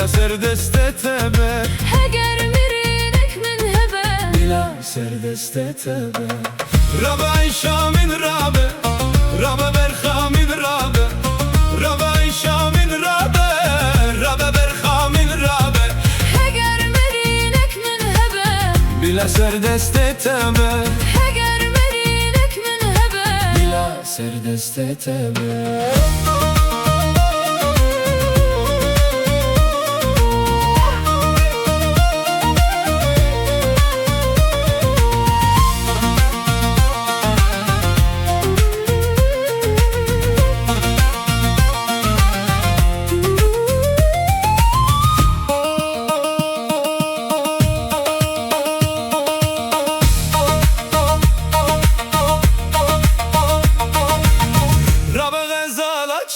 بلا سردست تبه هجر مرينك من هبه بلا سردست تبه ربا عيشا من رابه ربا برخا من رابه ربا عيشا من رابه ربا برخا من رابه هجر مرينك من هبه بلا سردست تبه هجر مرينك من هبه بلا سردست تبه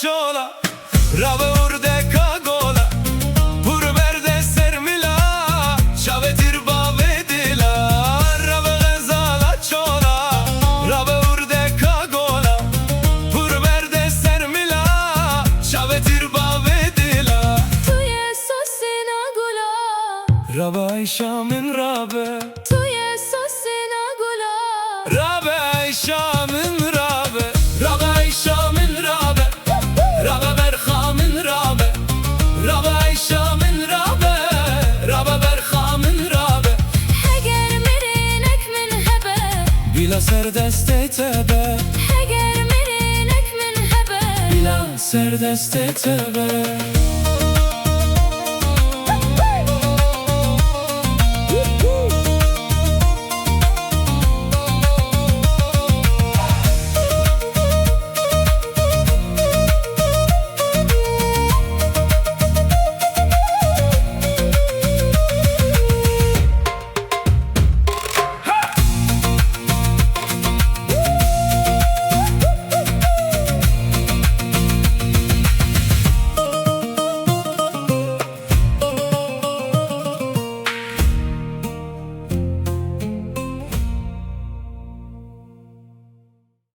Chola, rave urde kagola, pur verde sermila, shavetir bavedila, rave ghazala chola, rave urde kagola, pur verde sermila, shavetir bavedila. توی سوسنا گلا Rave Aisha min rave, توی سوسنا گلا rave Aisha min rave, rave Aisha min rave. ربا برخا من رابه ربا عيشا من رابه ربا برخا من رابه هجر مرينك من هبه بلا سردست تبه هجر مرينك من هبه بلا سردست تبه